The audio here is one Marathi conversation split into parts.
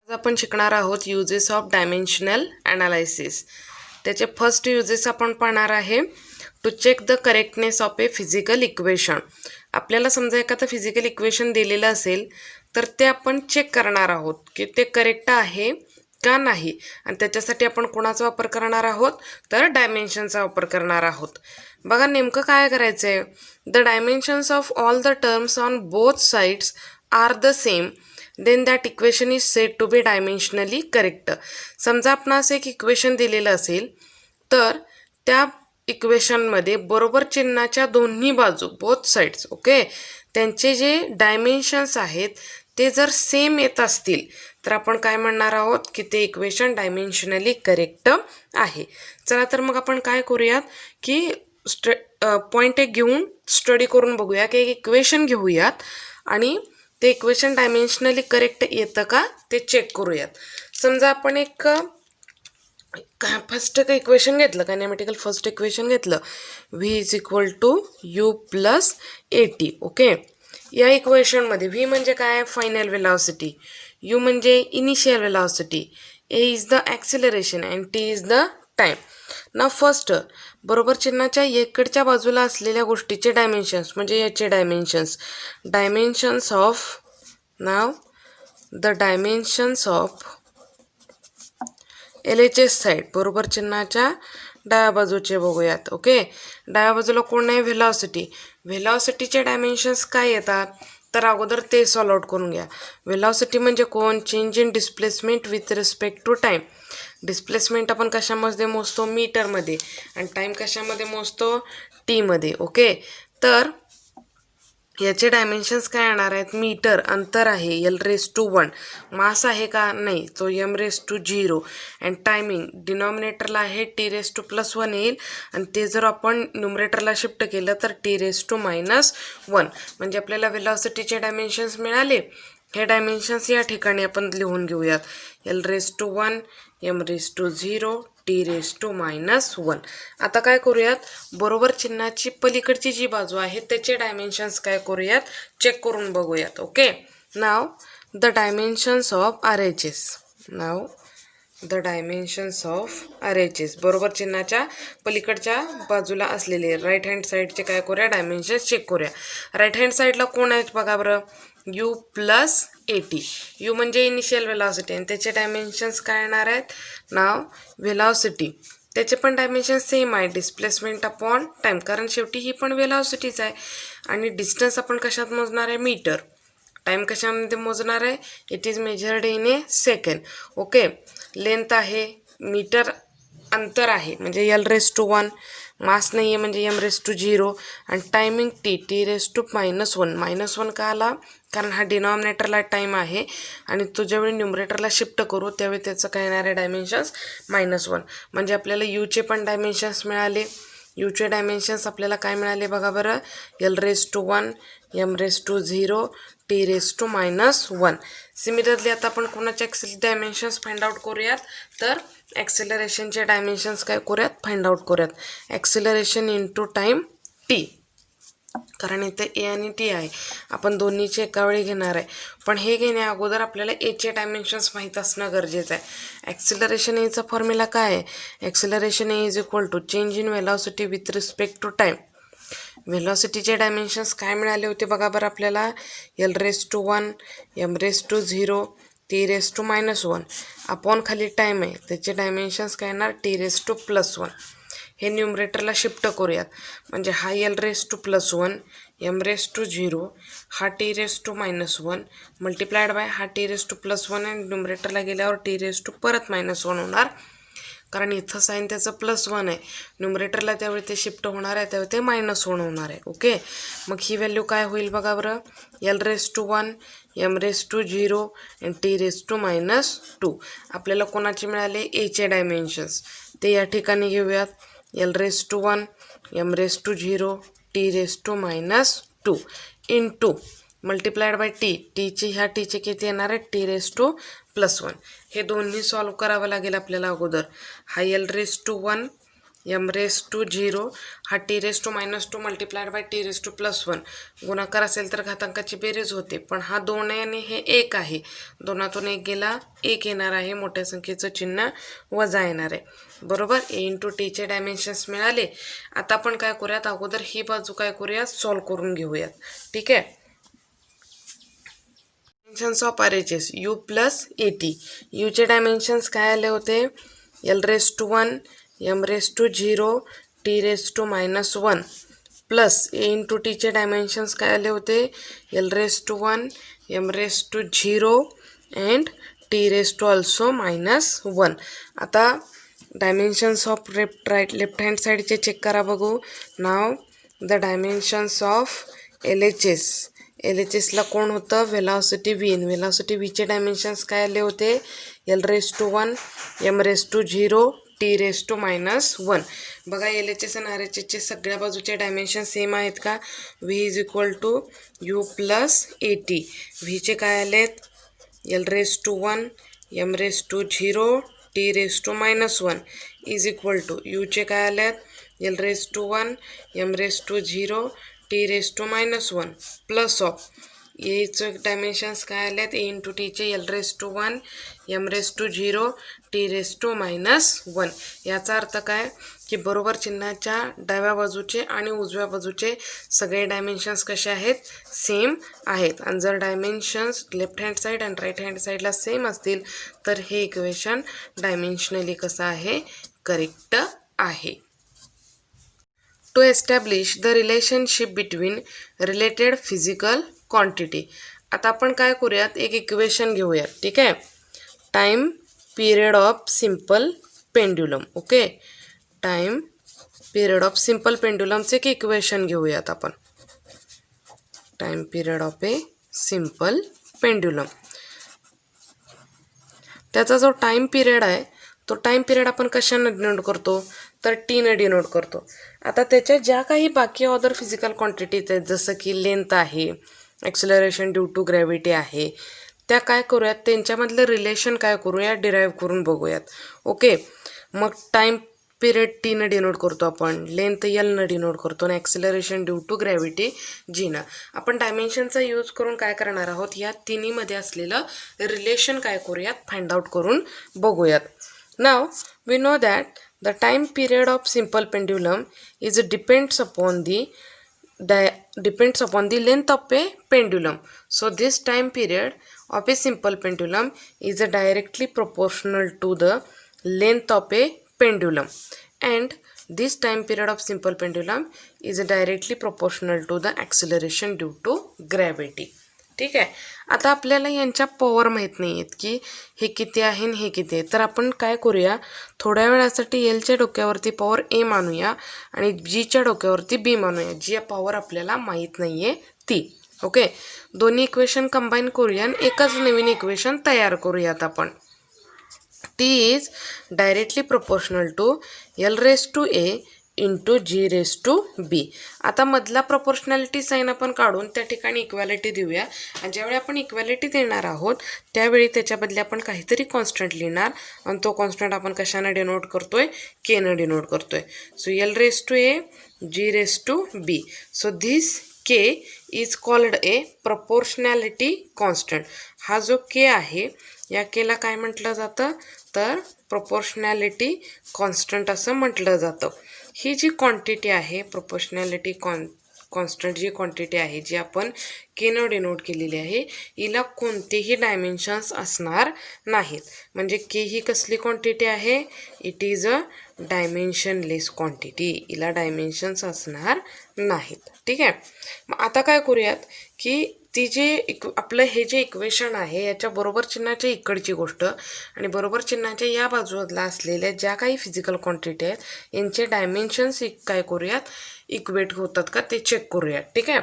आज आपण शिकणार आहोत युजेस ऑफ डायमेन्शनल ॲनालायसिस. त्याचे फर्स्ट युजेस आपण पाहणार आहे to check the correctness of a physical equation. आपल्याला समजा एखादं फिजिकल इक्वेशन दिलेलं असेल तर ते आपण चेक करणार आहोत की ते करेक्ट आहे का नाही, आणि त्याच्यासाठी आपण कोणाचा वापर करणार आहोत तर डायमेन्शनचा वापर करणार आहोत. बघा नेमकं काय करायचं आहे. The dimensions of all the terms on both sides are the same, then that equation is said to be dimensionally correct. समजा आपणास एक इक्वेशन दिलेलं असेल तर त्या इक्वेशनमध्ये बरोबर चिन्हाच्या दोन्ही बाजू बोथ साइड्स ओके त्यांचे जे डायमेन्शन्स आहेत ते जर सेम येत असतील तर आपण काय म्हणणार आहोत की ते इक्वेशन डायमेन्शनली करेक्ट आहे. चला तर मग आपण काय करूयात की पॉईंट एक घेऊन स्टडी करून बघूया की एक इक्वेशन घेऊयात आणि ते इक्वेशन डायमेन्शनली करेक्ट येतं का ते चेक करूयात. समजा आपण एक फर्स्ट इक्वेशन घेतलं, कायनेमॅटिकल फर्स्ट इक्वेशन घेतलं, V is equal to U plus A T. Okay, या इक्वेशनमध्ये व्ही म्हणजे काय, फायनल वेलॉसिटी, यू म्हणजे initial velocity, A is the acceleration and T is the time. ना फर्स्ट बरोबर चिन्हाच्या इकडच्या बाजूला असलेल्या गोष्टीचे डायमेन्शन्स म्हणजे याचे dimensions of now the dimensions of L H S side बरोबर चिन्हाच्या डाव्या बाजूचे बघूयात. ओके, डाव्या बाजूला कोण आहे, व्हेलॉसिटीचे डायमेन्शन्स काय येतात तर अगोदर ते सॉल्व आउट करून घ्या. व्हेलॉसिटी म्हणजे कोण, change in displacement with respect to time. Displacement आपण कशामध्ये मोजतो, मीटरमध्ये, आणि टाईम कशामध्ये मोजतो, टीमध्ये. ओके, तर याचे डायमेन्शन्स काय येणार आहेत, मीटर अंतर आहे L⁻⁴, मास आहे का नाही तो M⁻�0, अँड टायमिंग डिनॉमिनेटरला आहे T⁻+1 येईल, आणि ते जर आपण न्युमरेटरला शिफ्ट केलं तर T⁻⁻1. म्हणजे आपल्याला वेलॉसिटीचे डायमेन्शन्स मिळाले. हे डायमेन्शन्स या ठिकाणी आपण लिहून घेऊयात, L⁻⁴, M⁻�0, T⁻⁻1. आता काय करूयात, बरोबर चिन्हाची पलीकडची जी बाजू आहे त्याचे डायमेन्शन्स काय करूयात, चेक करून बघूयात. Okay, now the dimensions of R H S. बरोबर चिन्हाच्या पलीकडच्या बाजूला असलेले राईट हँड साईडचे काय करूया, डायमेन्शन्स चेक करूया. राईट हँड साईडला कोण आहेत बघा बरं, you plus A T. You म्हणजे इनिशियल वेलॉसिटी आणि त्याचे डायमेन्शन्स काय येणार आहेत, नाव वेलॉसिटी, त्याचे पण डायमेन्शन सेम आहे, डिस्प्लेसमेंट अपॉन टाईम, कारण शेवटी ही पण वेलॉसिटीच आहे. आणि डिस्टन्स आपण कशात मोजणार आहे, मीटर. टाईम कशामध्ये मोजणार आहे, it is measured in A second. Okay, length आहे मीटर, अंतर आहे म्हणजे L⁻⁴, मास नाही आहे म्हणजे M⁻�0, आणि टायमिंग T⁻⁻1 का आला, कारण हा डिनॉमिनेटरला टाईम आहे आणि तो ज्यावेळी न्युमरेटरला शिफ्ट करू त्यावेळी त्याचं काय येणार आहे, डायमेन्शन्स -1. म्हणजे आपल्याला यूचे पण डायमेन्शन्स मिळाले. यूचे डायमेन्शन्स आपल्याला काय मिळाले बघा बरं, L⁻⁴, M⁻�0, T⁻⁻1. सिमिलरली आता आपण कोणाचे डायमेन्शन्स फाइंड आउट करूयात तर ॲक्सेलरेशनचे डायमेन्शन्स काय करूयात, फाइंड आउट करूयात. ॲक्सेलरेशन इंटू टाईम टी, कारण इथे ए आणि टी आहे, आपण दोन्हीचे एका वेळी घेणार आहे. पण हे घेण्या अगोदर आपल्याला एचे डायमेन्शन्स माहीत असणं गरजेचं आहे. ॲक्सेलरेशन एचा फॉर्म्युला काय आहे, acceleration A is equal to change in velocity with respect to time. वेलॉसिटीचे डायमेन्शन्स काय मिळाले होते बघा बरं आपल्याला, L⁻⁴, M⁻�0, T⁻⁻1 अपॉन खाली टाईम आहे त्याचे डायमेन्शन्स काय येणार, T⁻+1. हे न्युमरेटरला शिफ्ट करूयात म्हणजे हा L⁻+1, M⁻�0, हा T⁻⁻1 मल्टिप्लाइड बाय हा T⁻+1, आणि न्युमरेटरला गेल्यावर T⁻⁻1 होणार, कारण इथं साईन त्याचं +1 आहे, न्युमरेटरला त्यावेळी ते शिफ्ट होणार आहे त्यावेळी ते -1 होणार आहे. ओके, मग ही व्हॅल्यू काय होईल बघा बरं, L⁻⁴, M⁻�0 आणि T⁻⁻2. आपल्याला कोणाचे मिळाले, एचे डायमेन्शन्स, ते या ठिकाणी घेऊयात. L⁻⁴, M⁻�0, T⁻⁻2 into multiplied by टीचे ह्या टीचे किती येणार आहे, T⁻+1. हे दोन्ही सॉल्व करावं लागेल आपल्याला अगोदर. हा L⁻⁴, एम रेस टू 0 हा T raise to -2 multiplied by T raise to +1 गुणाकार असेल तर घातांकाची बेरीज होते, पण हा 2 आहे आणि हे 1 आहे. 2तून 1 गेला 1 येणार आहे, मोठ्या संख्येचं चिन्ह वजा येणार आहे. बरोबर. ए इंटू टीचे डायमेन्शन्स मिळाले. आता आपण काय करूयात, अगोदर ही बाजू काय करूयात, सॉल्व करून घेऊयात. ठीक आहे. Dimensions of RHS U plus AT. यूचे डायमेन्शन्स काय आले होते, L raise to 1 M raise to 0 T raise to -1 plus A into टीचे डायमेन्शन्स काय आले होते, L raise to 1 M raise to 0 and T raise to also -1. आता डायमेन्शन्स ऑफ लेफ्ट हँड साईडचे चेक करा बघू. Now the dimensions of LHS. LHSला कोण होतं, व्हेलॉसिटी व्ही. व्हेलॉसिटी व्हीचे डायमेन्शन्स काय आले होते, L raise to 1 M raise to 0 T raise to -1. बघा LHS आणि RHSचे सगळ्या बाजूचे डायमेन्शन सेम आहेत का. V is equal to U plus AT. व्हीचे काय आलेत, L raise to 1 M raise to 0 T raise to -1 is equal to यूचे काय आलेत, L raise to 1 M raise to 0 T raise to -1 plus of एचे डायमेन्शन्स काय आलेत, ए इंटू टीचे L raise to 1 M raise to 0 T raise to -1. याचा अर्थ काय की बरोबर चिन्हाच्या डाव्या बाजूचे आणि उजव्या बाजूचे सगळे डायमेन्शन्स कसे आहेत, सेम आहेत. आणि जर डायमेन्शन्स लेफ्ट हँड साईड आणि राईट हँड साईडला सेम असतील तर हे इक्वेशन डायमेन्शनली कसं आहे, करेक्ट आहे. To establish the relationship between related physical quantity. आता आपण काय करूयात, एक इक्वेशन घेऊयात. ठीक आहे. Time period of simple pendulum. Okay. Time period of simple पेंड्युलमचे एक इक्वेशन घेऊयात आपण. Time period of a simple pendulum. त्याचा जो टाइम पिरियड आहे तो टाइम पिरियड आपण कशानं डिनोट करतो, तर टीनं डिनोट करतो. आता त्याच्या ज्या काही बाकी अदर फिजिकल क्वांटिटीज आहेत, जसं की लेंथ आहे, ॲक्सिलरेशन ड्यू टू ग्रॅव्हिटी आहे, त्या काय करूयात, त्यांच्यामधलं रिलेशन काय करूयात, डिराईव्ह करून बघूयात. ओके. मग टाइम पिरियड टीनं डिनोट करतो आपण, लेंथ एलनं डिनोट करतो आणि ॲक्सिलरेशन ड्यू टू ग्रॅव्हिटी जीनं. आपण डायमेन्शनचा यूज करून काय करणार आहोत, या तिन्हीमध्ये असलेलं रिलेशन काय करूयात, फाइंड आउट करून बघूयात. Now we know that the time period of simple pendulum is depends upon the length of a pendulum. So this time period of a simple pendulum is directly proportional to the length of a pendulum, and this time period of simple pendulum is directly proportional to the acceleration due to gravity. ठीक आहे. आता आपल्याला यांच्या पॉवर माहीत नाही आहेत की हे किती आहे आणि हे किती आहे, तर आपण काय करूया, थोड्या वेळासाठी एलच्या डोक्यावरती पॉवर ए मानूया आणि जीच्या डोक्यावरती बी मानूया. जी पॉवर आपल्याला माहीत नाही आहे ती. ओके. दोन्ही इक्वेशन कंबाईन करूया आणि एकच नवीन इक्वेशन तयार करूयात आपण. T is directly proportional to L raise to A into G raise to B. आता मधला प्रपोर्शनॅलिटी साईन आपण काढून त्या ठिकाणी इक्वॅलिटी देऊया, आणि ज्यावेळी आपण इक्वॅलिटी देणार आहोत त्यावेळी त्याच्याबदले आपण काहीतरी कॉन्स्टंट लिहिणार, आणि तो कॉन्स्टंट आपण कशानं डिनोट करतोय, केनं डिनोट करतोय. So L raise to A G raise to B. So this K is called a proportionality constant. हा जो के आहे या केला काय म्हटलं जातं, तर प्रपोर्शनॅलिटी कॉन्स्टंट असं म्हटलं जातं. ही जी क्वांटिटी आहे प्रोपोर्शनॅलिटी कॉन्स्टंट जी क्वांटिटी आहे जी आपण केनं डिनोट केलेली आहे, हिला कोणतेही डायमेन्शन्स असणार नाहीत. म्हणजे के ही कसली क्वांटिटी आहे, it is a dimensionless quantity. हिला डायमेन्शन्स असणार नाहीत. ठीक आहे. मग आता काय करूयात की ती जे आपलं हे जे इक्वेशन आहे याच्या बरोबर चिन्हाच्या इकडची गोष्ट आणि बरोबर चिन्हाच्या या बाजूला असलेल्या ज्या काही फिजिकल क्वांटिटी आहेत यांचे डायमेन्शन्स काय करूयात, इक्वेट होतात का ते चेक करूयात. ठीक आहे.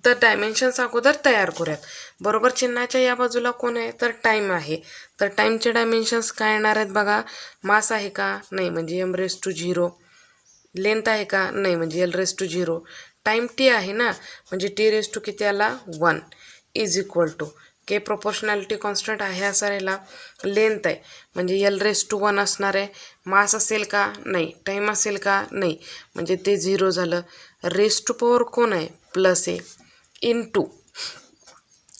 तर डायमेन्शन्स अगोदर तयार करूयात. बरोबर चिन्हाच्या या बाजूला कोण आहे, तर टाईम आहे. तर टाईमचे डायमेन्शन्स काय येणार आहेत बघा. मास आहे का, नाही, म्हणजे एम रेस टू 0. लेंथ आहे का, नाही, म्हणजे L raise to 0. Time T आहे ना, म्हणजे टी रेस टू किती आला, 1 is equal to K proportionality constant आहे असा राहिला, लेंथ आहे म्हणजे L⁻⁴ असणार आहे, मास असेल का नाही, टाईम असेल का नाही, म्हणजे ते 0 झालं. रेज टू पॉवर कोण आहे +a into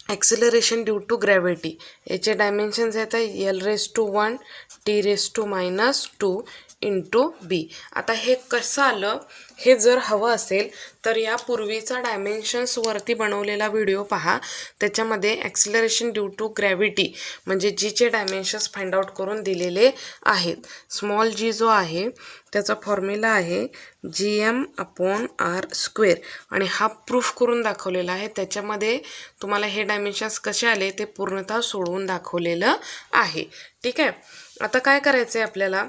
acceleration due to gravity, याचे डायमेन्शन्स येत आहे L⁻⁴ T⁻² इंटू b. आता हे कसं आलं हे जर हवं असेल तर या पूर्वीचा डायमेन्शन्सवरती बनवलेला व्हिडिओ पहा, त्याच्यामध्ये ॲक्सिलरेशन ड्यू टू ग्रॅव्हिटी म्हणजे जीचे डायमेन्शन्स फाइंड आउट करून दिलेले आहेत. स्मॉल जी जो आहे त्याचा फॉर्म्युला आहे Gm/r² आणि हा प्रूफ करून दाखवलेला आहे. त्याच्यामध्ये तुम्हाला हे डायमेन्शन्स कसे आले ते पूर्णतः सोडवून दाखवलेलं आहे. ठीक आहे. आता काय करायचं आहे आपल्याला,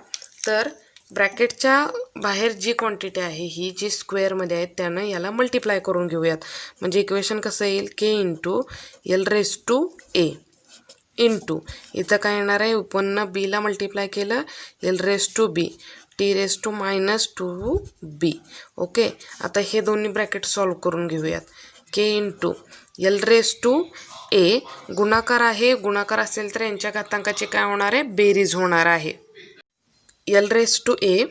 तर ब्रॅकेटच्या बाहेर जी क्वांटिटी आहे ही जी स्क्वेअरमध्ये आहे त्यानं याला मल्टिप्लाय करून घेऊयात. म्हणजे इक्वेशन कसं येईल k इंटू L⁻⁴ इंटू इथं काय येणार आहे, उत्पन्न बीला मल्टिप्लाय केलं L⁻⁵ T⁻²b. ओके. आता हे दोन्ही ब्रॅकेट सॉल्व करून घेऊयात. k इंटू L⁻⁴ गुणाकार आहे, गुणाकार असेल तर यांच्या घातांकाची काय होणार आहे, बेरीज होणार आहे. L⁻⁴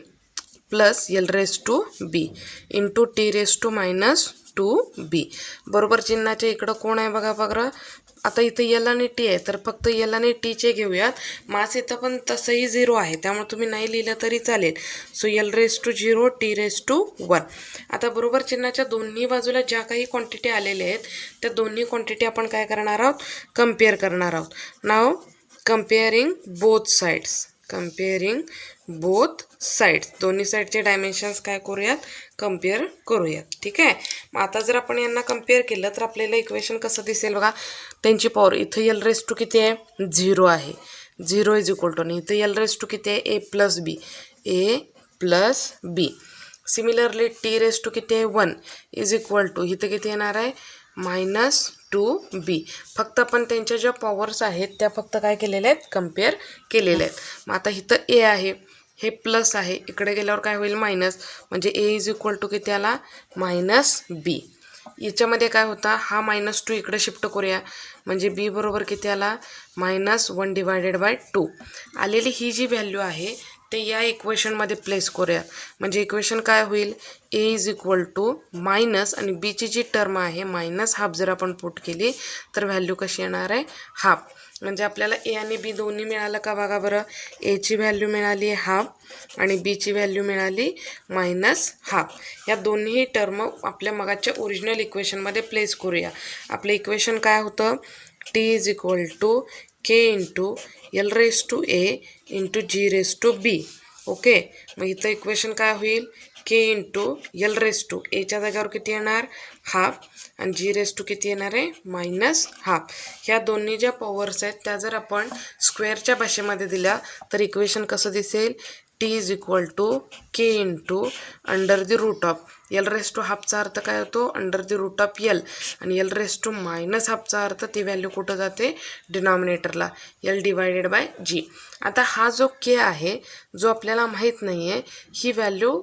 plus L⁻⁵b into T⁻²b. बरोबर चिन्हाच्या इकडं कोण आहे बघा बघा. आता इथं L आणि T आहे तर फक्त L आणि Tचे घेऊयात. मास इथं पण तसंही 0 आहे त्यामुळे तुम्ही नाही लिहिलं तरी चालेल. So L⁻⁴ T⁻². आता बरोबर चिन्हाच्या दोन्ही बाजूला ज्या काही क्वांटिटी आलेल्या आहेत त्या दोन्ही क्वांटिटी आपण काय करणार आहोत, कम्पेअर करणार आहोत. नाव कम्पेअरिंग बोथ साईड्स, दोन्ही साईडचे डायमेन्शन्स काय करूयात, कम्पेअर करूयात. ठीक आहे. मग आता जर आपण यांना कम्पेअर केलं तर आपल्याला इक्वेशन कसं दिसेल बघा. त्यांची पॉवर इथं L⁻⁴ किती आहे, 0 आहे, 0 इज इक्वल टू, आणि इथं L⁻⁴ किती आहे, a plus b. Similarly T⁻⁴ किती आहे, 1 इज इक्वल टू, इथं किती येणार आहे, -2b. फक्त आपण त्यांच्या ज्या पॉवर्स आहेत त्या फक्त काय केलेल्या आहेत, कम्पेअर केलेल्या आहेत. मग आता इथं a आहे, हे प्लस आहे, इकडे गेल्यावर काय होईल, मायनस, म्हणजे a इज इक्वल टू किती आला, -b. याच्यामध्ये काय होता, हा -2 इकडे शिफ्ट करूया म्हणजे b बरोबर किती आला, -1/2. आलेली ही जी व्हॅल्यू आहे ते या इक्वेशनमध्ये प्लेस करूया. म्हणजे इक्वेशन काय होईल, a is equal to minus आणि बीची जी टर्म आहे -½ जर आपण पुट केली तर व्हॅल्यू कशी येणार आहे, ½. म्हणजे आपल्याला a आणि b दोन्ही मिळालं का बघा बरं. a ची व्हॅल्यू मिळाली ½ आणि b ची व्हॅल्यू मिळाली -½ या दोन्ही टर्म आपल्या मगाच्या ओरिजिनल इक्वेशनमध्ये प्लेस करूया. आपलं इक्वेशन काय होतं, t is equal to k into L⁻⁴ into G⁻⁵. Okay. मग इथं इक्वेशन काय होईल, k इंटू L⁻⁴ च्या जागेवर किती येणार, ½ आणि G⁻⁴ किती येणार आहे, -½. ह्या दोन्ही ज्या पॉवर्स आहेत त्या जर आपण स्क्वेअरच्या भाषेमध्ये दिल्या तर इक्वेशन कसं दिसेल, t is equal to k into √, L⁻⁴ चा अर्थ काय होतो, √L आणि L⁻⁻⁻ चा अर्थ ती व्हॅल्यू कुठं जाते, डिनॉमिनेटरला, L/G. आता हा जो k आहे जो आपल्याला माहीत नाही आहे, ही व्हॅल्यू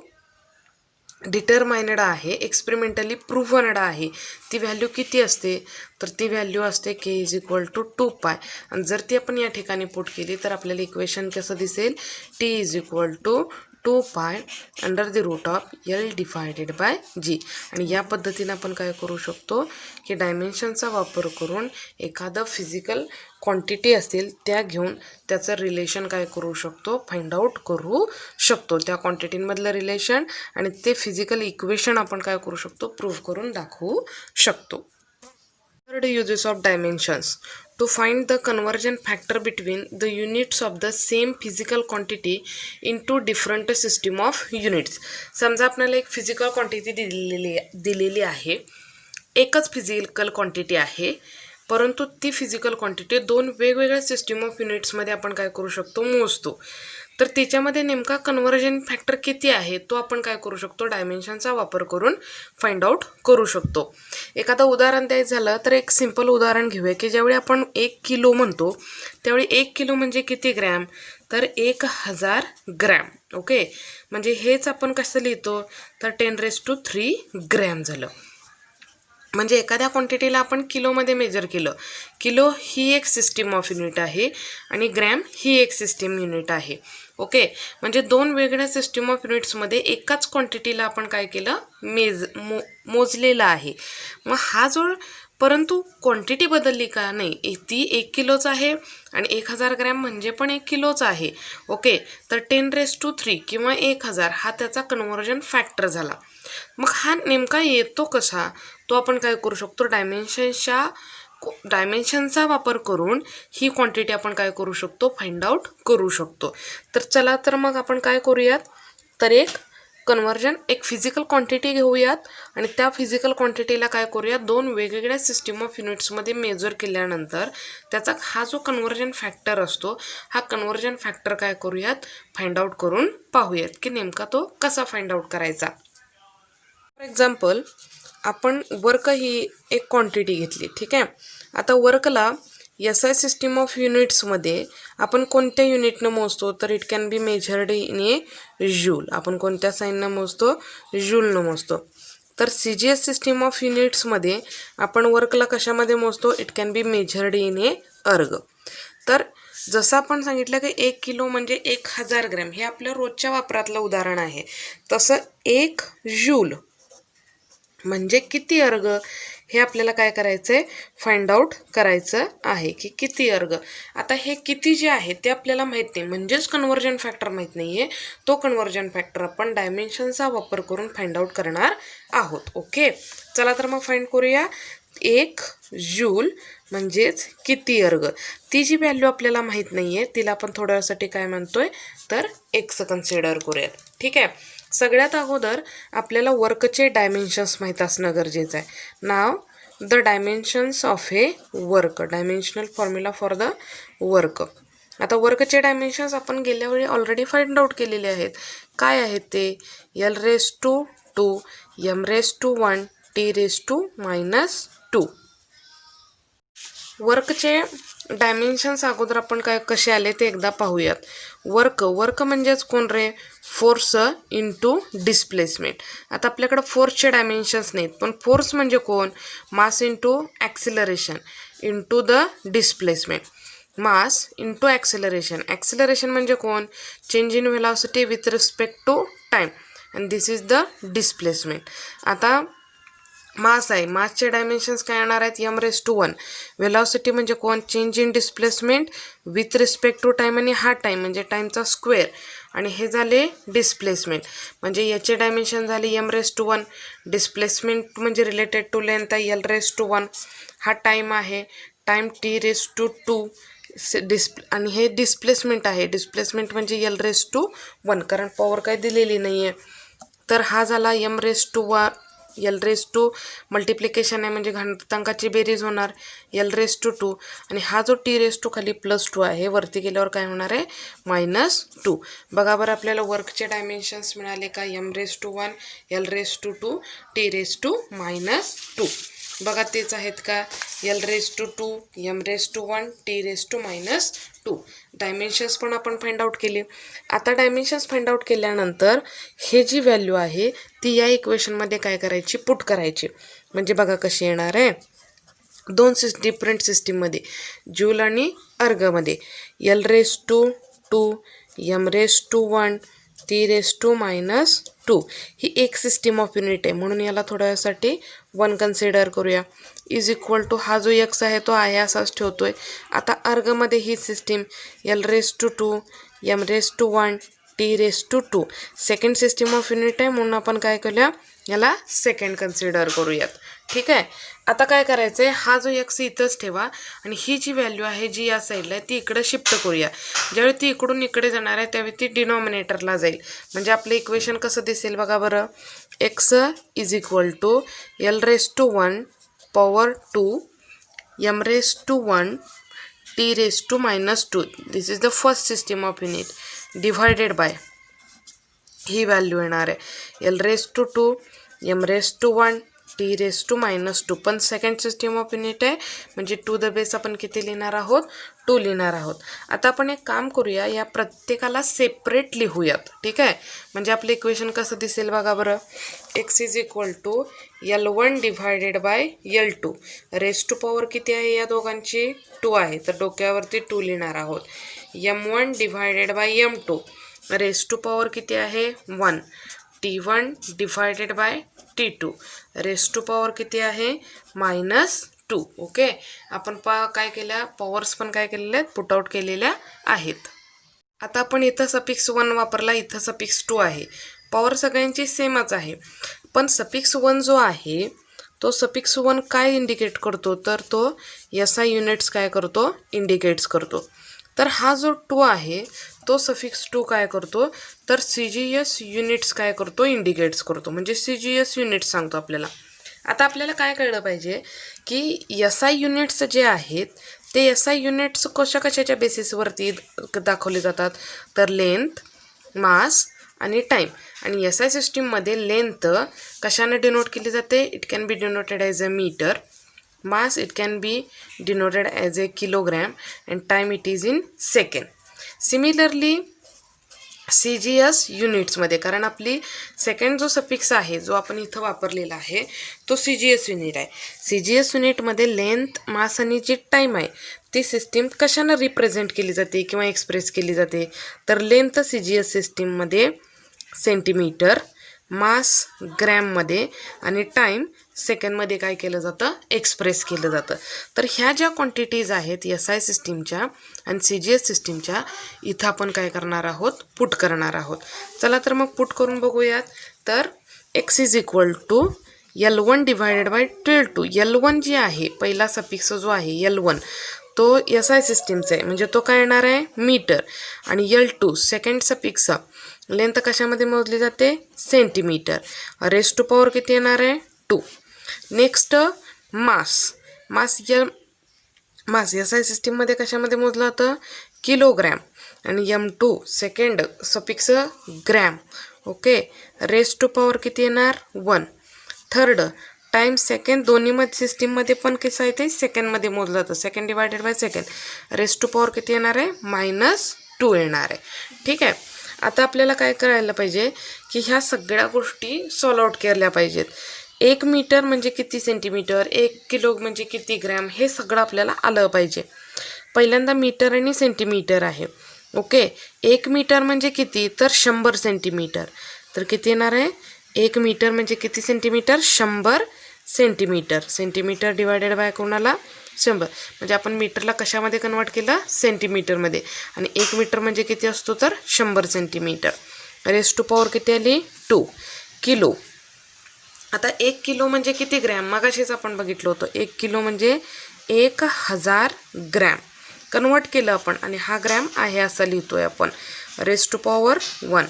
डिटरमाइनड आहे, एक्सपेरिमेंटली प्रूव्हनड आहे. ती व्हॅल्यू किती असते, तर ती व्हॅल्यू असते k इज इक्वल टू 2π. आणि जर ती आपण या ठिकाणी पुट केली तर आपल्याला इक्वेशन कसं दिसेल, t is equal to 2π √L/G. आणि या पद्धतीने आपण काय करू शकतो की डायमेन्शनचा वापर करून एखादं फिजिकल क्वांटिटी असतील त्या घेऊन त्याचं रिलेशन काय करू शकतो, फाइंड आउट करू शकतो. त्या क्वांटिटींमधलं रिलेशन आणि ते फिजिकल इक्वेशन आपण काय करू शकतो, प्रूव्ह करून दाखवू शकतो. Third uses of dimensions. To find the conversion factor between the units of the same physical quantity into different system of units. समजा आपल्याला एक फिजिकल क्वांटिटी दिलेली आहे, एकच फिजिकल क्वांटिटी आहे, परंतु ती फिजिकल क्वांटिटी दोन वेगवेगळ्या सिस्टीम ऑफ युनिट्समध्ये आपण काय करू शकतो, मोजतो. तर त्याच्यामध्ये नेमका कन्व्हर्जन फॅक्टर किती आहे तो आपण काय करू शकतो, डायमेन्शनचा वापर करून फाइंड आउट करू शकतो. एखादं उदाहरण द्यायचं झालं तर एक सिंपल उदाहरण घेऊया की ज्यावेळी आपण 1 किलो म्हणतो त्यावेळी 1 किलो म्हणजे किती ग्रॅम, तर 1000 ग्रॅम. ओके. म्हणजे हेच आपण कसं लिहितो, तर 10⁻³ ग्रॅम झालं. म्हणजे एखाद्या क्वांटिटीला आपण किलोमध्ये मेजर केलं. किलो ही एक सिस्टीम ऑफ युनिट आहे आणि ग्रॅम ही एक सिस्टीम युनिट आहे. ओके, म्हणजे दोन वेगळ्या सिस्टीम ऑफ युनिट्समध्ये एकाच क्वांटिटीला आपण काय केलं, मोजलेलं आहे. मग हा जो परंतु क्वांटिटी बदलली का, नाही, ती 1 किलोच आहे आणि 1000 ग्रॅम म्हणजे पण 1 किलोच आहे. ओके, तर 10⁻³ किंवा 1000 हा त्याचा कन्व्हर्जन फॅक्टर झाला. मग हा नेमका येतो कसा, तो आपण काय करू शकतो, डायमेन्शनचा वापर करून ही क्वांटिटी आपण काय करू शकतो, फाइंड आउट करू शकतो. तर चला तर मग आपण काय करूयात, तर एक फिजिकल क्वांटिटी घेऊयात आणि त्या फिजिकल क्वांटिटीला काय करूयात, दोन वेगवेगळ्या सिस्टीम ऑफ युनिट्समध्ये मेजर केल्यानंतर त्याचा हा जो कन्व्हर्जन फॅक्टर असतो, हा कन्व्हर्जन फॅक्टर काय करूयात, फाइंड आउट करून पाहूयात की नेमका तो कसा फाइंड आउट करायचा. फॉर एक्झाम्पल, आपण वर्क ही एक क्वांटिटी घेतली. ठीक आहे, आता वर्कला SI सिस्टीम ऑफ युनिट्समध्ये आपण कोणत्या युनिटनं मोजतो, तर it can be measured in A joule. आपण कोणत्या साईननं मोजतो, जूलनं मोजतो. तर CGS सिस्टीम ऑफ युनिट्समध्ये आपण वर्कला कशामध्ये मोजतो, it can be measured in a erg. तर जसं आपण सांगितलं की 1 किलो म्हणजे 1000 ग्रॅम, हे आपल्या रोजच्या वापरातलं उदाहरण आहे. तसं 1 जूल म्हणजे किती अर्ग, हे आपल्याला काय करायचं आहे, फाइंड आउट करायचं आहे की किती अर्ग. आता हे किती जे आहे ते आपल्याला माहीत नाही, म्हणजेच कन्व्हर्जन फॅक्टर माहीत नाही आहे. तो कन्व्हर्जन फॅक्टर आपण डायमेन्शनचा वापर करून फाइंड आउट करणार आहोत. ओके, चला तर मग फाइंड करूया. 1 जूल म्हणजेच किती अर्ग, ती जी व्हॅल्यू आपल्याला माहीत नाही आहे तिला आपण थोड्या वेळासाठी काय म्हणतोय, तर एक्स कन्सिडर करूयात. ठीक आहे, सगळ्यात अगोदर आपल्याला वर्कचे डायमेन्शन्स माहीत असणं गरजेचं आहे. नाव the dimensions of A work, dimensional formula for the work. आता वर्कचे डायमेन्शन्स आपण गेल्या वेळी ऑलरेडी फाइंड आउट केलेले आहेत. काय आहेत ते, L⁻², M⁻⁻1, T⁻². वर्कचे डायमेन्शन्स अगोदर आपण काय कसे आले ते एकदा पाहूयात. वर्क म्हणजेच कोण रे, फोर्स इंटू डिस्प्लेसमेंट. आता आपल्याकडं फोर्सचे डायमेन्शन्स नाहीत, पण फोर्स म्हणजे कोण, mass into acceleration into the displacement. Mass into acceleration म्हणजे कोण, change in velocity with respect to time, and this is the displacement. आता मास आहे, मासचे डायमेन्शन्स काय येणार आहेत, M⁻⁻1. व्हेलॉसिटी म्हणजे कोण, change in displacement with respect to time, आणि हा टाईम म्हणजे टाईमचा स्क्वेअर, आणि हे झाले डिस्प्लेसमेंट. म्हणजे याचे डायमेन्शन झाले M⁻⁻1. डिस्प्लेसमेंट म्हणजे रिलेटेड टू लेंथ आहे L⁻⁻1. हा टाईम आहे, टाईम T⁻². आणि हे डिस्प्लेसमेंट आहे, डिस्प्लेसमेंट म्हणजे L⁻⁻1, कारण पॉवर काय दिलेली नाही आहे. तर हा झाला L⁻⁻, मल्टिप्लिकेशन आहे म्हणजे घातांकाची बेरीज होणार L⁻², आणि हा जो T⁻² खाली +2 आहे, वरती गेल्यावर काय होणार आहे, -2. बघा बरं, आपल्याला वर्कचे डायमेन्शन्स मिळाले का, M⁻⁻1, L⁻², T⁻². बघा तेच आहेत का, L⁻², M⁻⁻1, T⁻². डायमेन्शन्स पण आपण फाइंड आउट केले. आता डायमेन्शन्स फाइंड आउट केल्यानंतर हे जी व्हॅल्यू आहे ती या इक्वेशनमध्ये काय करायची, पुट करायची. म्हणजे बघा कशी येणार आहे, दोन डिफरंट सिस्टीममध्ये, जूल आणि अर्गमध्ये, L⁻², M⁻⁻1, T⁻². ही एक सिस्टीम ऑफ युनिट आहे, म्हणून याला थोड्या वेळासाठी 1 कन्सिडर करूया. इज इक्वल टू हा जो एक्स आहे तो आहे असाच ठेवतोय. आता अर्गमध्ये ही system L⁻², M⁻⁻1, T⁻². Second system of unit आहे, म्हणून आपण काय करूया, याला सेकंड कन्सिडर करूयात. ठीक आहे, आता काय करायचं आहे, हा जो एक्स इथंच ठेवा आणि ही जी व्हॅल्यू आहे जी या साईडला आहे ती इकडे शिफ्ट करूया. ज्यावेळी ती इकडून इकडे जाणार आहे त्यावेळी ती डिनॉमिनेटरला जाईल. म्हणजे आपलं इक्वेशन कसं दिसेल बघा बरं, X is equal to L⁻1 power 2 M⁻⁻1 T⁻². This is the first system of unit divided by ही व्हॅल्यू येणार आहे L⁻2 M⁻⁻1 T raise to -2. पण सेकंड सिस्टीम ऑफ युनिट आहे म्हणजे टू द बेस आपण किती लिहिणार आहोत, 2 लिहिणार आहोत. आता आपण एक काम करूया, या प्रत्येकाला सेपरेट लिहूयात. ठीक आहे, म्हणजे आपलं इक्वेशन कसं दिसेल बघा बरं. x is equal to L1 divided by L2. Raise to power किती आहे या दोघांची, 2 आहे, तर डोक्यावरती 2 लिहिणार आहोत. M1 divided by M2. Raise to power किती आहे, 1. T1 divided by T2. Raise to power किती आहे, -2. ओके, आपण काय केल्या, पॉवर्स पण काय केलेल्या आहेत, पुट आउट केलेल्या आहेत. आता आपण इथं सफिक्स 1 वापरला, इथं सफिक्स 2 आहे. पॉवर सगळ्यांची सेमच आहे, पण सफिक्स 1 जो आहे तो सफिक्स 1 काय इंडिकेट करतो, तर तो SI युनिट्स काय करतो, इंडिकेट्स करतो. तर हा जो 2 आहे तो सफिक्स 2 काय करतो, तर CGS युनिट्स काय करतो, इंडिकेट्स करतो. म्हणजे CGS युनिट्स सांगतो आपल्याला. आता आपल्याला काय कळलं पाहिजे की SI युनिट्स जे आहेत ते SI युनिट्स कशाच्या बेसिसवरती दाखवले जातात, तर लेंथ, मास आणि टाईम. आणि SI सिस्टीममध्ये लेंथ कशाने डिनोट केली जाते, it can be denoted as a meter. Mass it can be denoted as a kilogram and time it is in second. Similarly CGS युनिट्समध्ये, कारण आपली सेकंड जो सफिक्स आहे जो आपण इथं वापरलेला आहे तो CGS युनिट आहे. CGS युनिटमध्ये लेंथ, मास आणि जी टाईम आहे ती सिस्टीम कशानं रिप्रेझेंट केली जाते किंवा एक्सप्रेस केली जाते, तर लेंथ CGS सिस्टीममध्ये सेंटीमीटर, मास ग्रॅममध्ये आणि टाईम सेकंडमध्ये काय केलं जातं, एक्सप्रेस केलं जातं. तर ह्या ज्या क्वांटिटीज आहेत SI सिस्टीमच्या आणि CGS सिस्टीमच्या, इथं आपण काय करणार आहोत, पुट करणार आहोत. चला तर मग पुट करून बघूयात. तर x is equal to L1 divided by L2. L1 जी आहे, पहिला सफिक्स जो आहे L1 तो SI सिस्टीमचा आहे, म्हणजे तो काय येणार आहे, मीटर. आणि L2 सेकंड सफिक्स लेंथ कशामध्ये मोजली जाते, सेंटीमीटर. रेस टू पॉवर किती येणार आहे, 2. नेक्स्ट मास. मास SI सिस्टीममध्ये कशामध्ये मोजलं जातं, किलोग्रॅम. आणि M2 second suffix gram. Okay, raise to power किती येणार, 1. थर्ड टाईम सेकंड, दोन्हीमध्ये सिस्टीममध्ये पण कसं आहे ते सेकंडमध्ये मोजलं जातं, second divided by second. Raise to power किती येणार आहे, -2 येणार आहे. ठीक आहे, आता आपल्याला काय करायला पाहिजे की ह्या सगळ्या गोष्टी सॉल्व आउट केल्या पाहिजेत. 1 मीटर म्हणजे किती सेंटीमीटर, 1 किलो म्हणजे किती ग्रॅम, हे सगळं आपल्याला आलं पाहिजे. पहिल्यांदा मीटर आणि सेंटीमीटर आहे. ओके, 1 मीटर म्हणजे किती, तर 100 सेंटीमीटर. तर किती येणार आहे, 1 मीटर म्हणजे किती centimetre, 100 centimetre. Centimetre divided by कोणाला, 100. म्हणजे आपण मीटरला कशामध्ये कन्वर्ट केलं, सेंटीमीटरमध्ये. आणि 1 मीटर म्हणजे किती असतो, तर 100 सेंटीमीटर. रेस टू पॉवर किती आली, 2. किलो. आता 1 किलो म्हणजे किती ग्रॅम, मगाशीच आपण बघितलं होतं. 1 किलो म्हणजे 1000 ग्रॅम. कन्वर्ट केलं आपण आणि हा ग्रॅम आहे असा लिहितोय आपण. Raise to power 1.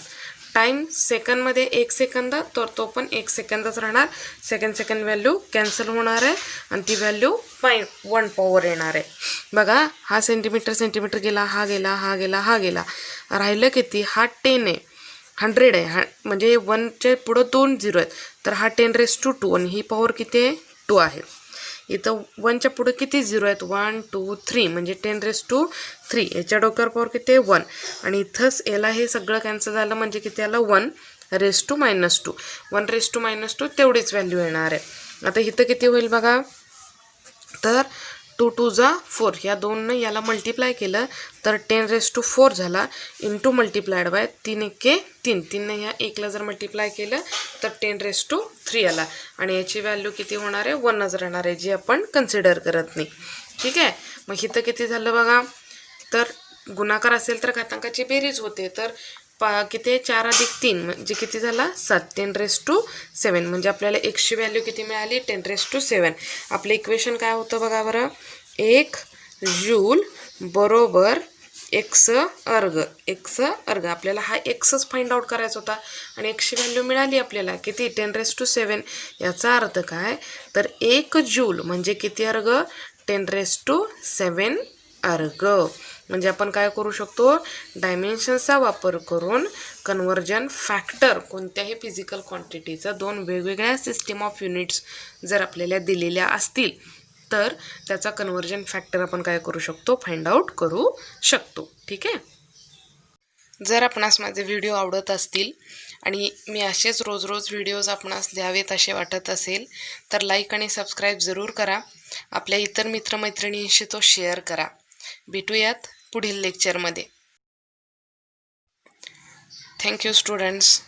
टाईम सेकंडमध्ये 1 सेकंद, तर तो पण 1 सेकंदच राहणार. सेकंड व्हॅल्यू कॅन्सल होणार आहे आणि ती व्हॅल्यू 1 पॉवर येणार आहे. बघा, हा सेंटीमीटर गेला, हा गेला, हा गेला, हा गेला. राहिलं किती, हा 10 आहे, 100 आहे. म्हणजे 1च्या पुढं 2 झिरो आहेत, तर हा 10 रेस टू 2 आणि ही पॉवर किती आहे, 2 आहे. इथं 1च्या पुढं किती झिरो आहेत, 1 2 3 म्हणजे 10 रेस टू 3. याच्या डोक्यावर पॉवर किती आहे, 1. आणि इथंच याला हे सगळं कॅन्सल झालं म्हणजे किती आलं, 1 रेस टू -2. 1 रेस टू -2 तेवढीच व्हॅल्यू येणार आहे. आता इथं किती होईल बघा, तर 2 2 जा 4. ह्या 2ने याला मल्टिप्लाय केलं तर 10 रेस टू 4 झाला, इंटू मल्टिप्लायड बाय 3 1 3. 3ने ह्या 1ला जर मल्टिप्लाय केलं तर 10 रेस टू 3 आला. आणि याची व्हॅल्यू किती होणार आहे, 1च राहणार आहे, जी आपण कन्सिडर करत नाही. ठीक आहे, मग इथं किती झालं बघा, तर गुणाकार असेल तर घातांकाची बेरीज होते. तर किती, 4 अधिक 3 म्हणजे किती झाला, 7. 10 रेस टू 7 म्हणजे आपल्याला एक्सची व्हॅल्यू किती मिळाली, 10 रेस टू 7. आपलं इक्वेशन काय होतं बघा बरं, 1 जूल बरोबर एक्स अर्ग. आपल्याला हा एक्सच फाइंड आउट करायचा होता आणि एक्सची व्हॅल्यू मिळाली आपल्याला किती, 10 रेस टू 7. याचा अर्थ काय, तर 1 जूल म्हणजे किती अर्ग, 10 रेस टू 7 अर्ग. म्हणजे आपण काय करू शकतो, डायमेन्शन्सचा वापर करून कन्वर्जन फॅक्टर कोणत्याही फिजिकल क्वांटिटीचा 2 वेगवेगळ्या सिस्टीम ऑफ युनिट्स जर आपल्याला दिलेल्या असतील तर त्याचा कन्वर्जन फॅक्टर आपण काय करू शकतो, फाइंड आउट करू शकतो. ठीक आहे. जर आपणास माझे व्हिडिओ आवडत असतील आणि मी असेच रोज रोज व्हिडिओज आपणास द्यावेत असे वाटत असेल तर लाईक आणि सबस्क्राईब जरूर करा. आपल्या इतर मित्रमैत्रिणींशी तो शेअर करा. भेटूयात पुढील लेक्चरमध्ये. Thank you students.